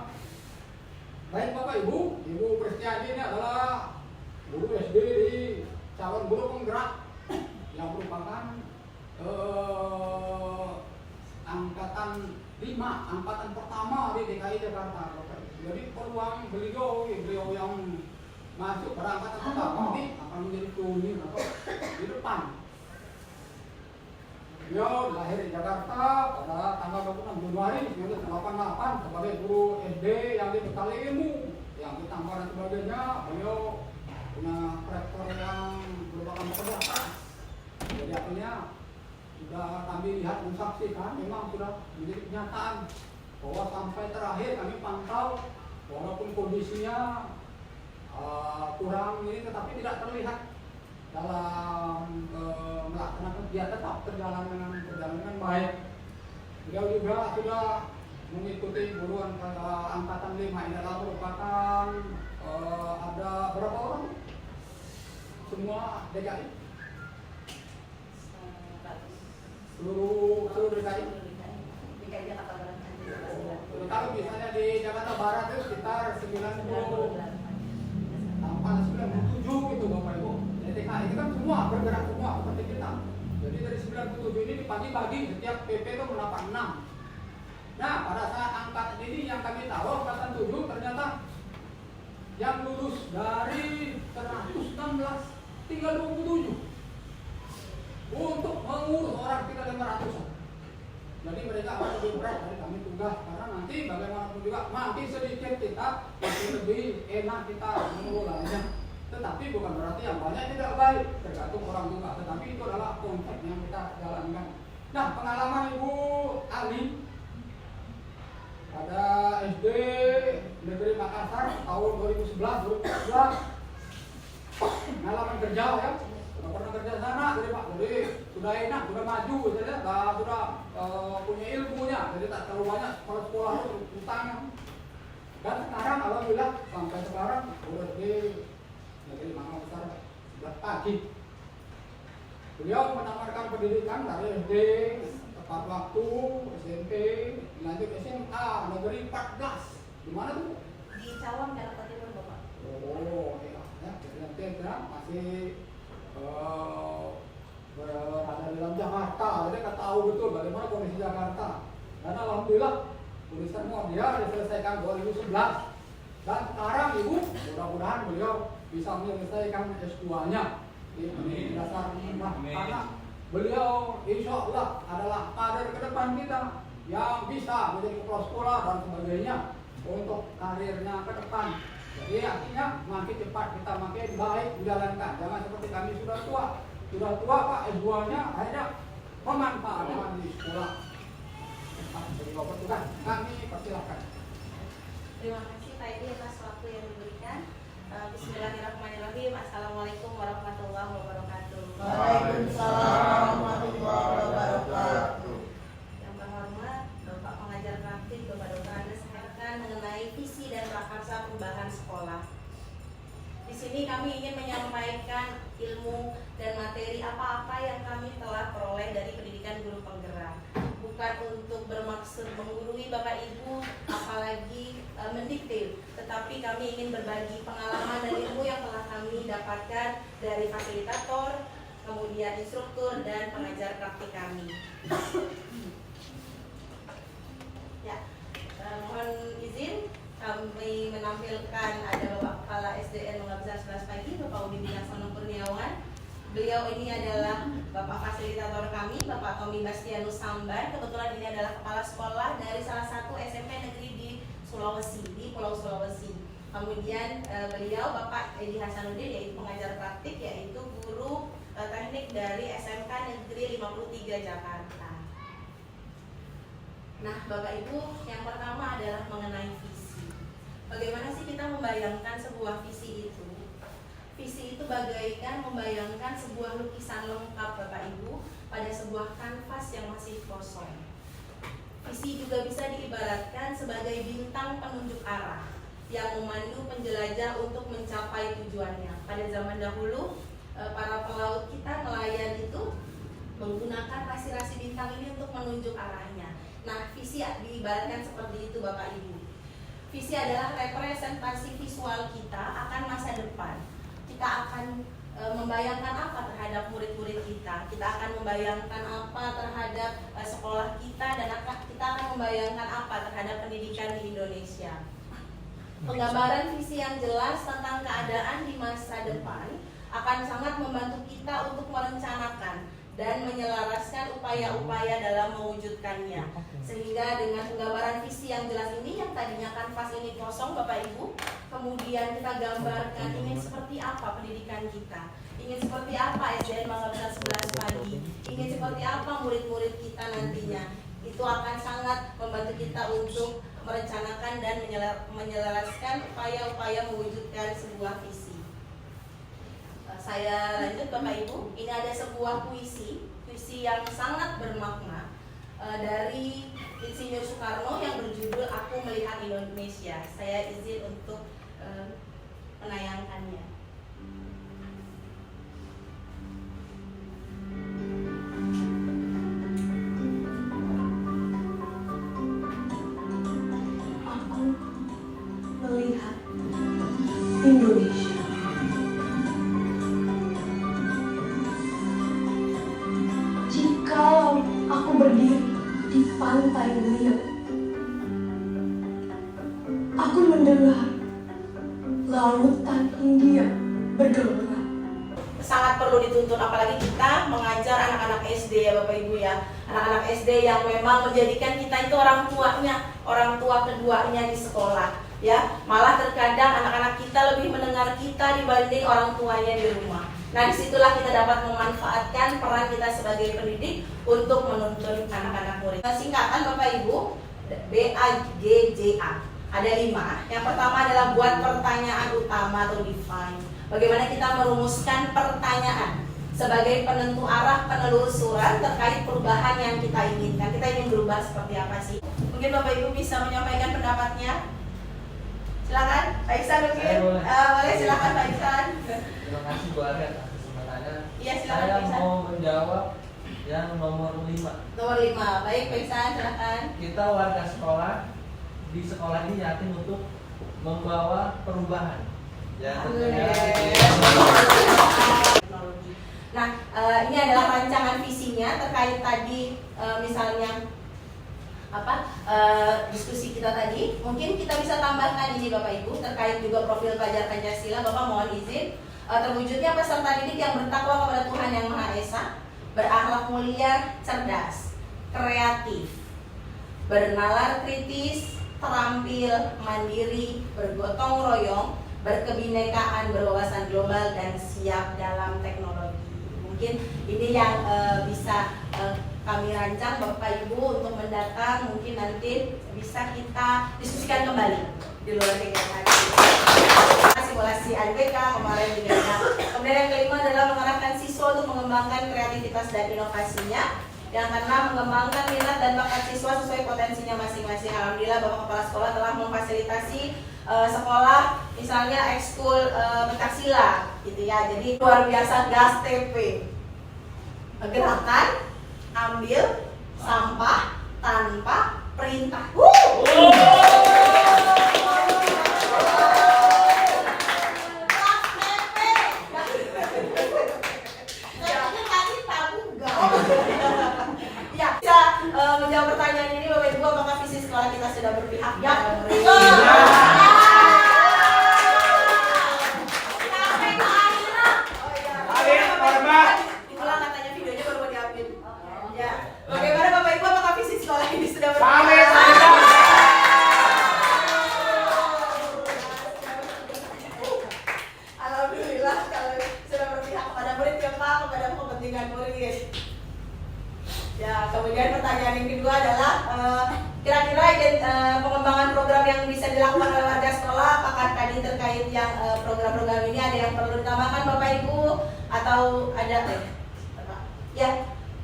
Baik Bapak Ibu, Ibu Pristiani ini adalah guru SD di calon guru penggerak yang merupakan angkatan 5, angkatan pertama di DKI Jakarta. Jadi peluang beliau yang masuk pada angkatan pertama ini akan menjadi pionir atau di depan. Beliau lahir di Jakarta pada tanggal 26 Januari 1988 sebagai guru SD yang dibekali ilmu, yang ditambah dan sebagainya. Beliau punya karakter yang merupakan pekerjaan. Jadi akhirnya sudah kami lihat dan saksikan, memang sudah menjadi kenyataan bahwa sampai terakhir kami pantau walaupun kondisinya kurang ini, tetapi tidak terlihat dalam melaksanakan dia tetap berjalan dengan baik. Beliau juga sudah mengikuti guruan angkatan 5 ini adalah merupakan ada berapa orang? Semua DKI? Seluruh DKI? DKI Jakarta Barat. Kalau misalnya di Jakarta Barat itu sekitar 90 tambah 97 gitu Bapak Ibu. TKI itu kan semua bergerak semua seperti kita. Jadi dari 97 ini dibagi-bagi, setiap PP itu mendapat 6. Nah, pada saat angkatan ini yang kami tahu angkatan 7 ternyata yang lulus dari 116 tinggal 27 untuk mengurus orang kita 500. Jadi mereka akan lebih berat dari kami tugas, karena nanti bagaimanapun juga makin sedikit kita makin lebih enak kita mengelolanya. Tetapi bukan berarti yang banyak tidak baik, tergantung orang juga. Tetapi itu adalah konsep yang kita jalankan. Nah, pengalaman Ibu Ali pada SD Negeri Makassar tahun 2011-2014, pengalaman kerja ya, sudah pernah kerja di sana, jadi sudah enak, sudah maju, sudah punya ilmunya, jadi tak terlalu banyak sekolah itu utangnya. Dan sekarang alhamdulillah sampai sekarang SD Negeri Makassar 11 pagi. Beliau menamatkan pendidikan dari SD tepat waktu, SMP, lanjut SMA Negeri 14. Di mana tuh? Di Cawang, Jakarta Timur, Bapak. Oh, iya. Ya, jadi nanti ya, masih berada di dalam Jakarta. Jadi kita tahu betul bagaimana kondisi Jakarta. Dan alhamdulillah tulisan dia diselesaikan 2011. Dan sekarang Ibu, mudah-mudahan beliau bisa menyelesaikan S2-nya di dasar rendah, karena beliau insya Allah adalah kader ke depan kita yang bisa menjadi kepala sekolah dan sebagainya untuk karirnya ke depan. Jadi artinya makin cepat kita makin baik menjalankan. Jangan seperti kami sudah tua Pak, S2-nya akhirnya memanfaatkan di sekolah. Jadi Bapak tugas kami persilahkan. Terima kasih Pak Edi atas waktu yang diberikan. Bismillahirrahmanirrahim. Assalamualaikum warahmatullahi wabarakatuh. Waalaikumsalam warahmatullahi wabarakatuh. Yang terhormat Bapak pengajar praktik, Bapak Dr. Andes akan mengenai visi dan prakarsa perubahan sekolah. Di sini kami ingin menyampaikan ilmu dan materi apa-apa yang kami telah peroleh dari pendidikan guru penggerak. Bukan untuk bermaksud menggurui Bapak Ibu, apalagi mendikte, tetapi kami ingin berbagi pengalaman dan ilmu yang telah kami dapatkan dari fasilitator, kemudian instruktur dan pengajar praktik kami. Ya, mohon izin kami menampilkan ada Kepala SDN Mangga 11 pagi, Bapak Udi Bidaksono Kurniawan. Beliau ini adalah Bapak Fasilitator kami, Bapak Tommy Bastianus Sambar. Kebetulan ini adalah kepala sekolah dari salah satu SMP negeri di Sulawesi, di Pulau Sulawesi. Kemudian beliau Bapak Edi Hasanuddin, yaitu pengajar praktik, yaitu guru teknik dari SMK Negeri 53 Jakarta. Nah, Bapak Ibu, yang pertama adalah mengenai visi. Bagaimana sih kita membayangkan sebuah visi itu? Visi itu bagaikan membayangkan sebuah lukisan lengkap, Bapak Ibu, pada sebuah kanvas yang masih kosong. Visi juga bisa diibaratkan sebagai bintang penunjuk arah yang memandu penjelajah untuk mencapai tujuannya. Pada zaman dahulu, para pelaut kita, nelayan itu menggunakan rasi-rasi bintang ini untuk menunjuk arahnya. Nah, visi diibaratkan seperti itu, Bapak Ibu. Visi adalah representasi visual kita akan masa depan. Kita akan membayangkan apa terhadap murid-murid kita. Kita akan membayangkan apa terhadap sekolah kita, dan kita akan membayangkan apa terhadap pendidikan di Indonesia. Penggambaran visi yang jelas tentang keadaan di masa depan akan sangat membantu kita untuk merencanakan dan menyelaraskan upaya-upaya dalam mewujudkannya. Sehingga dengan penggambaran visi yang jelas ini, yang tadinya kanvas ini kosong, Bapak Ibu, kemudian kita gambarkan ingin seperti apa pendidikan kita, ingin seperti apa SDN Mangga 11 pagi, ingin seperti apa murid-murid kita nantinya. Itu akan sangat membantu kita untuk merencanakan dan menyelaraskan upaya-upaya mewujudkan sebuah visi. Saya lanjut, Bapak Ibu. Ini ada sebuah puisi yang sangat bermakna dari Insinyur Soekarno yang berjudul Aku Melihat Indonesia. Saya izin untuk menayangkannya. Aku melihat Indonesia. Jika aku berdiri di pantai Riau, aku mendengar lautan Hindia bergelora. Sangat perlu dituntut, apalagi kita mengajar anak-anak SD ya Bapak Ibu ya. Anak-anak SD yang memang menjadikan kita itu orang tuanya, orang tua keduanya di sekolah ya. Malah terkadang anak-anak kita lebih mendengar kita dibanding orang tuanya di rumah. Nah, disitulah kita dapat memanfaatkan peran kita sebagai pendidik untuk menuntun anak-anak murid. Singkatan Bapak Ibu, BAGJA. Ada 5. Yang pertama adalah buat pertanyaan utama atau define. Bagaimana kita merumuskan pertanyaan sebagai penentu arah penelusuran terkait perubahan yang kita inginkan. Kita ingin berubah seperti apa sih? Mungkin Bapak Ibu bisa menyampaikan pendapatnya. Silakan, Pak Iksan mungkin. Boleh silakan Pak Iksan. Terima kasih Bu Aret atas kesempatannya. Iya, silakan Pak Saya Iksan. mau menjawab yang nomor 5. Nomor 5. Baik, Pak Iksan, silakan. Kita warga sekolah di sekolah ini yakin untuk membawa perubahan. Ya, Teknologi. Nah, ini adalah rancangan visinya terkait tadi misalnya diskusi kita tadi. Mungkin kita bisa tambahkan ini Bapak Ibu terkait juga profil pelajar Pancasila. Bapak mohon izin. Terwujudnya peserta didik yang bertakwa kepada Tuhan Yang Maha Esa, berakhlak mulia, cerdas, kreatif, bernalar kritis, terampil, mandiri, bergotong royong, berkebinekaan, berwawasan global, dan siap dalam teknologi. Mungkin ini yang bisa kami rancang Bapak Ibu untuk mendatang. Mungkin nanti bisa kita diskusikan kembali di luar kegiatan simulasi ANBK kemarin juga ya. Kemudian yang kelima adalah mengarahkan siswa untuk mengembangkan kreativitas dan inovasinya. Yang keenam, mengembangkan minat dan bakat siswa sesuai potensinya masing-masing. Alhamdulillah Bapak Kepala Sekolah telah memfasilitasi sekolah misalnya ekskul pencaksilat gitu ya. Jadi luar biasa gas TP. Gerakan ambil sampah tanpa perintah. Menjawab pertanyaan ini Bapak Ibu, apakah visi sekolah kita sudah berpihak? Ya. dilakukan oleh warga sekolah, apakah tadi terkait yang program-program ini ada yang perlu ditambahkan Bapak Ibu atau ada ya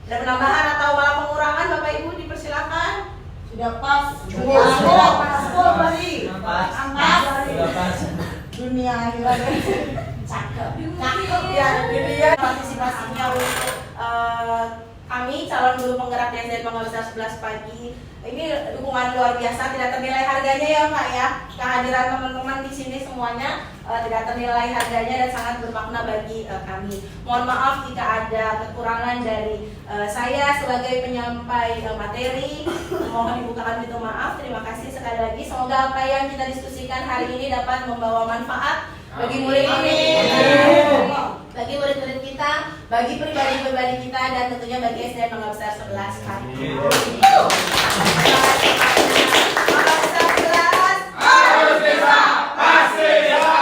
ada penambahan atau malah pengurangan Bapak Ibu dipersilakan. Sudah pas. Sudah pas berarti. Pas. Angkat. Sudah pas. Dunia akhirat. Cakep ya, ini ya partisipasinya untuk kami calon guru penggerak di SDN Mangga Besar 11 pagi. Ini dukungan luar biasa, tidak ternilai harganya ya Pak ya. Kehadiran teman-teman di sini semuanya tidak ternilai harganya dan sangat bermakna bagi kami. Mohon maaf jika ada kekurangan dari saya sebagai penyampai materi. Mohon dibukakan pintu maaf. Terima kasih sekali lagi. Semoga apa yang kita diskusikan hari ini dapat membawa manfaat bagi murid-murid, bagi murid-murid kita, bagi pribadi-pribadi kita, dan tentunya bagi SDN Mangga Besar 11 pagi. Mangga Besar 11 harus bisa, pasti bisa.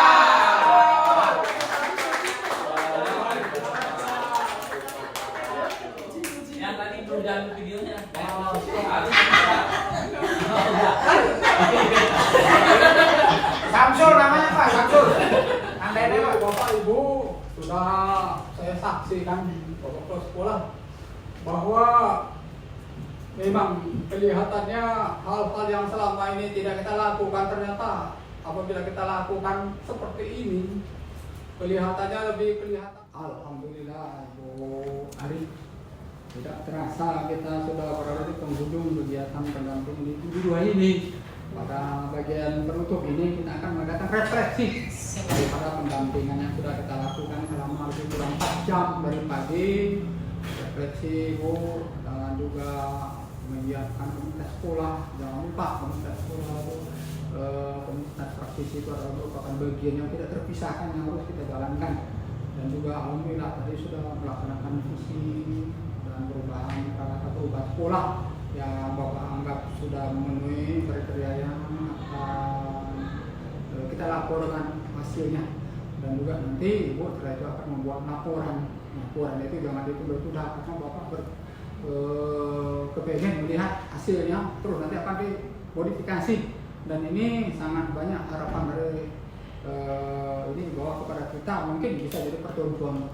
Yang tadi belum jalan videonya. Samsul namanya Pak, Samsul. Andai Pak, Bapak Ibu sudah saya saksikan Bapak sekolah bahwa memang kelihatannya hal-hal yang selama ini tidak kita lakukan ternyata apabila kita lakukan seperti ini kelihatannya lebih kelihatan. Alhamdulillah Bu Ari, tidak terasa kita sudah berada di penghujung kegiatan pendamping di kedua ini. Pada bagian penutup ini kita akan mengadakan refleksi daripada pendampingan yang sudah kita lakukan selama lebih kurang 4 jam dari pagi. Refleksi Bu, dan juga menyiapkan komunitas sekolah. Jangan lupa komunitas sekolah Bu, komunitas praktisi itu adalah merupakan bagian yang tidak terpisahkan yang harus kita jalankan. Dan juga alhamdulillah tadi sudah melaksanakan visi dan perubahan perubahan sekolah yang Bapak anggap sudah memenuhi kriteria yang akan kita laporkan hasilnya. Dan juga nanti Ibu setelah itu akan membuat laporan itu jangan ditunda-tunda karena Bapak kepengen melihat hasilnya, terus nanti akan dimodifikasi. Dan ini sangat banyak harapan dari ini bahwa kepada kita mungkin bisa jadi percontohan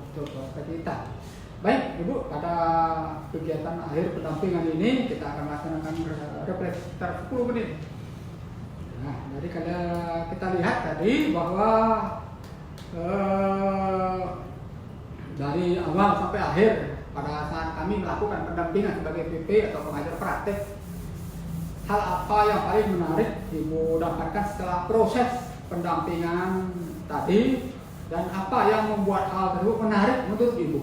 kita. Baik Ibu, pada kegiatan akhir pendampingan ini kita akan melaksanakan refleksi sekitar 10 menit. Nah, dari kita lihat tadi bahwa dari awal sampai akhir pada saat kami melakukan pendampingan sebagai PP atau pengajar praktek, hal apa yang paling menarik Ibu dapatkan setelah proses pendampingan tadi, dan apa yang membuat hal tersebut menarik menurut Ibu?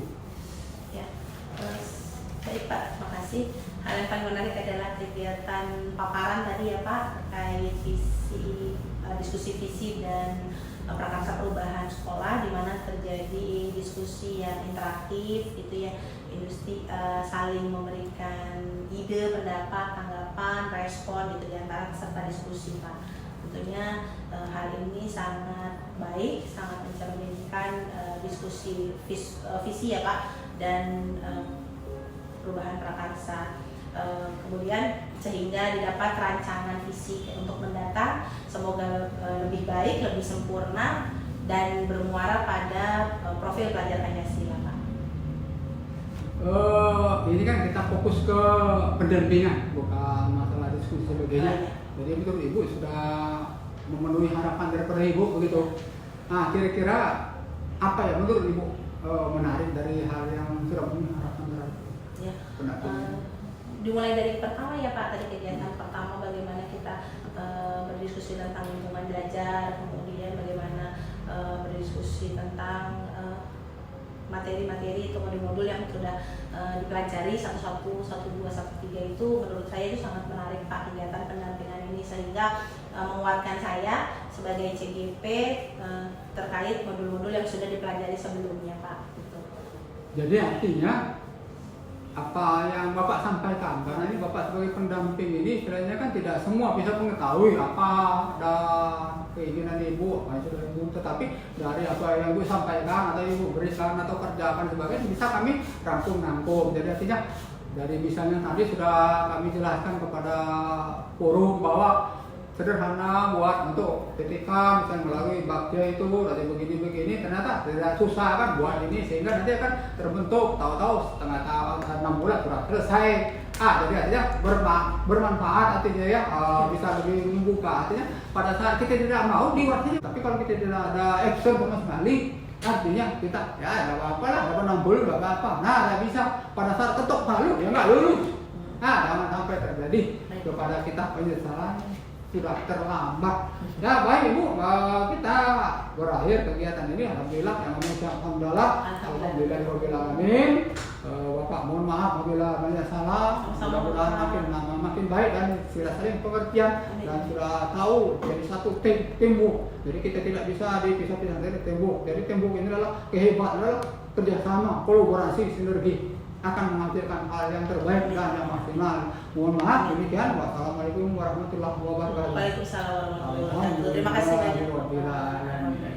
Baik Pak, terima kasih. Hal yang paling menarik adalah kegiatan paparan tadi ya Pak, terkait diskusi visi dan prakarsa perubahan sekolah, di mana terjadi diskusi yang interaktif gitu ya, industri saling memberikan ide, pendapat, tanggapan, respon gitu di antara peserta diskusi Pak. Tentunya hal ini sangat baik, sangat mencerminkan diskusi visi ya Pak, dan perubahan prakarsa. Kemudian sehingga didapat rancangan visi untuk mendatang, semoga lebih baik, lebih sempurna, dan bermuara pada profil pelajar Pancasila Pak. Ini kan kita fokus ke pendampingan, bukan masalah diskusi sebagainya. Jadi menurut Ibu sudah memenuhi harapan daripada Ibu begitu. Nah, kira-kira apa ya menurut Ibu menarik dari hal yang sudah memenuhi harapan dari pendampingan? Dimulai dari pertama ya Pak, tadi kegiatan pertama bagaimana kita berdiskusi tentang lingkungan belajar, kemudian bagaimana berdiskusi tentang materi-materi atau modul-modul yang sudah dipelajari 1.1, 1.2, 1.3 itu menurut saya itu sangat menarik Pak, kegiatan pendampingan ini, sehingga menguatkan saya sebagai CGP terkait modul-modul yang sudah dipelajari sebelumnya Pak. Gitu. Jadi artinya apa yang Bapak sampaikan, karena ini Bapak sebagai pendamping ini istilahnya kan tidak semua bisa mengetahui apa dan keinginan Ibu apa yang sudah Ibu, tetapi dari apa yang Ibu sampaikan atau Ibu berikan atau kerjakan sebagainya bisa kami rangkum. Jadi artinya dari misalnya tadi sudah kami jelaskan kepada forum bahwa sederhana buat untuk ketika misalnya melalui bagja itu nanti begini-begini ternyata tidak susah kan buat ini sehingga nanti akan terbentuk tahu-tahu setengah tahun 6 bulan sudah selesai. Jadi artinya bermanfaat artinya ya bisa lebih membuka artinya pada saat kita tidak mau diwatnya tapi kalau kita tidak ada action sama sekali artinya kita ya nggak apa-apa lah dapat 6 bulan nggak apa-apa. Nah nggak bisa pada saat ketok palu ya nggak lulus. Jangan sampai terjadi kepada kita penyesalan sudah terlambat. Ya baik Ibu, kita berakhir kegiatan ini alhamdulillah yang alhamdulillah alhamdulillahirobbilalamin. Bapak mohon maaf apabila banyak salah. Mudah-mudahan makin baik dan sudah saling pengertian dan sudah tahu jadi satu tembok. Jadi kita tidak bisa dipisah-pisah dari tembok. Jadi tembok ini adalah kehebatan adalah kerjasama, kolaborasi, sinergi akan menghasilkan hal yang terbaik dan yang maksimal. Mohon maaf demikian. Wassalamualaikum warahmatullahi wabarakatuh. Waalaikumsalam warahmatullahi wabarakatuh. Terima kasih banyak. Alhamdulillah.